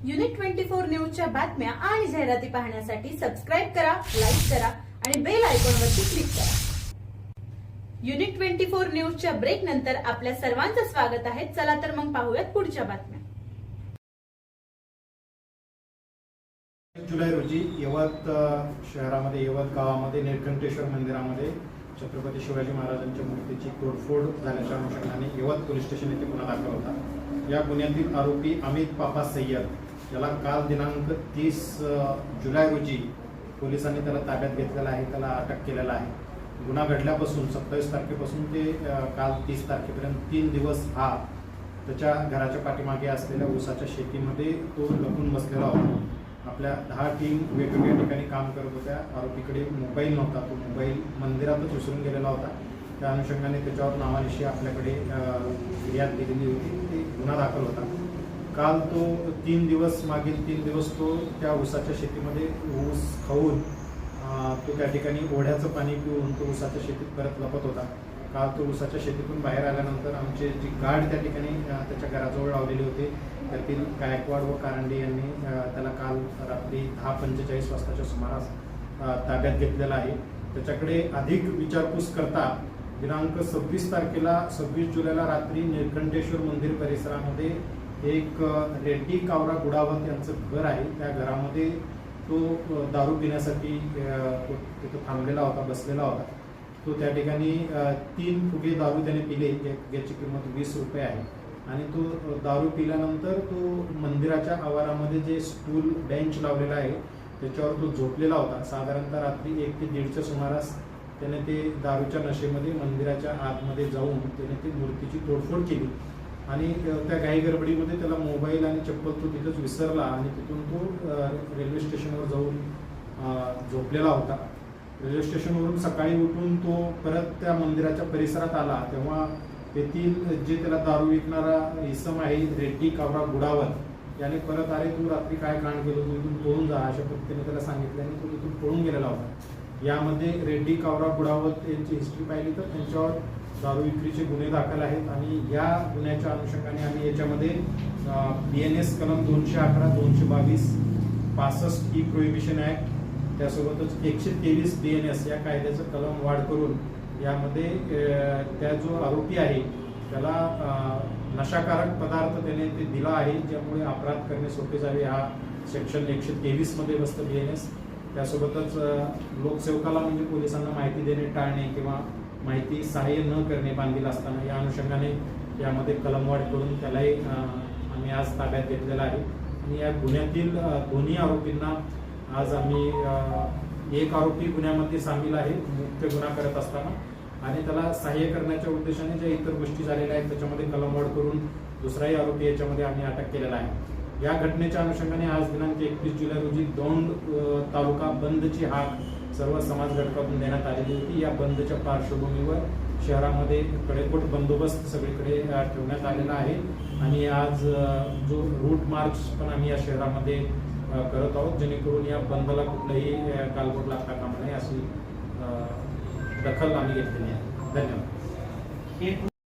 Unit 24 न्यूजच्या बातम्या आणि जाहिराती पाहण्यासाठी सबस्क्राइब करा, लाईक करा आणि बेल आयकॉनवरती क्लिक करा। युनिट 24 न्यूजच्या ब्रेक नंतर आपल्या सर्वांचं स्वागत आहे। चला तर मग पाहूयात पुढच्या बातम्या। जुलै रोजी यवत शहरामध्ये यवत गावामध्ये निळकंठेश्वर मंदिरामध्ये छत्रपती शिवाजी महाराजांच्या मूर्तीची तोडफोड झाल्याच्या अनुषंगाने यवत पोलीस स्टेशन येथे गुन्हा दाखल होता। या गुन्ह्यातील आरोपी अमित पापा सय्यद याला काल दिनांक 30 जुलै रोजी पोलिसांनी त्याला ताब्यात घेतलेला आहे, त्याला अटक केलेला आहे। गुन्हा घडल्यापासून 27 तारखेपासून ते काल 30 तारखेपर्यंत 3 दिवस हा त्याच्या घराच्या पाठीमागे असलेल्या ऊसाच्या शेतीमध्ये तो लपून बसलेला होता। आपल्या 10 टीम वेगवेगळ्या ठिकाणी काम करत होत्या। आरोपीकडे मोबाईल नव्हता, तो मोबाईल मंदिरातच विसरून गेलेला होता। त्या अनुषंगाने त्याच्यावर नावानिशी आपल्याकडे फिर्याद दिलेली होती, ते गुन्हा दाखल होता। काल तो 3 दिवस मागील 3 दिवस तो त्या ऊसाच्या शेतीमध्ये ऊस खाऊन तो त्या ठिकाणी ओढ्याचं पाणी पिऊन तो ऊसाच्या शेतीत परत लपत होता। काल तो ऊसाच्या शेतीतून बाहेर आल्यानंतर आमचे जी गार्ड त्या ठिकाणी त्याच्या घराजवळ लावलेली होती, त्यातील गायकवाड व कारंडे यांनी त्याला काल रात्री 10:45 वाजताच्या सुमारास ताब्यात घेतलेला आहे। त्याच्याकडे अधिक विचारपूस करता दिनांक 26 जुलैला रात्री निळकंठेश्वर मंदिर परिसरामध्ये एक रेड्डी कावरा गुडावत यांचं घर आहे। त्या घरामध्ये तो दारू पिण्यासाठी तिथं थांबलेला होता, बसलेला होता। तो त्या ठिकाणी 3 फुगे दारू त्याने पिले, ज्याची किंमत 20 रुपये आहे। आणि तो दारू पिल्यानंतर तो मंदिराच्या आवारामध्ये जे स्टूल बेंच लावलेला आहे त्याच्यावर तो झोपलेला होता। साधारणतः रात्री 1 ते 1:30च्या सुमारास त्याने ते दारूच्या नशेमध्ये मंदिराच्या आतमध्ये जाऊन त्याने ती मूर्तीची तोडफोड केली आणि त्या घाई गडबडीमध्ये त्याला मोबाईल आणि चप्पल तो तिथंच विसरला आणि तिथून तो रेल्वे स्टेशनवर जाऊन झोपलेला होता। रेल्वे स्टेशनवरून सकाळी उठून तो परत त्या मंदिराच्या परिसरात आला, तेव्हा तेथील जे त्याला दारू विकणारा इसम आहे रेड्डी कावरा गुडावत याने परत अरे तू रात्री काय कांड केलं, तू इथून पळून जा अशा पद्धतीने त्याला सांगितल्याने तो तिथून पळून गेलेला होता। यामध्ये रेड्डी कावरा गुडावत यांची हिस्ट्री पाहिली तर त्यांच्यावर दारू विक्रीचे गुन्हे दाखल आहेत आणि या गुन्ह्याच्या अनुषंगाने आम्ही याच्यामध्ये BNS कलम 211, 222, 65 ई प्रोहिबिशन ऍक्ट, त्यासोबतच 123 BNS या कायद्याचं कलम वाढ करून यामध्ये त्या जो आरोपी आहे त्याला नशाकारक पदार्थ त्याने ते दिला आहे, ज्यामुळे अपराध करणे सोपे जावे हा सेक्शन 123 मध्ये बसतं BNS। त्यासोबतच लोकसेवकाला म्हणजे पोलिसांना माहिती देणे टाळणे किंवा माहिती सहाय्य न करणे बांधील असताना या अनुषंगाने यामध्ये कलमवाढ करून त्यालाही आम्ही आज ताब्यात घेतलेला आहे। आणि या गुन्ह्यातील दोन्ही आरोपींना आज आम्ही एक आरोपी गुन्ह्यामध्ये सामील आहे मुख्य गुन्हा करत असताना, आणि त्याला सहाय्य करण्याच्या उद्देशाने ज्या इतर गोष्टी झालेल्या आहेत त्याच्यामध्ये कलमवाढ करून दुसराही आरोपी याच्यामध्ये आम्ही अटक केलेला आहे। या घटनेच्या अनुषंगाने आज दिनांक 31 जुलै रोजी दौंड तालुका बंदची हाक सर्व समाज घटकातून देण्यात आलेली होती। या बंदच्या पार्श्वभूमीवर शहरामध्ये कडेकोट बंदोबस्त सगळीकडे ठेवण्यात आलेला आहे आणि आज जो रूट मार्च पण आम्ही या शहरामध्ये करत आहोत, जेणेकरून या बंदला कुठलाही कालबोट लागता कामा नये अशी दखल आम्ही घेतलेली आहे। धन्यवाद।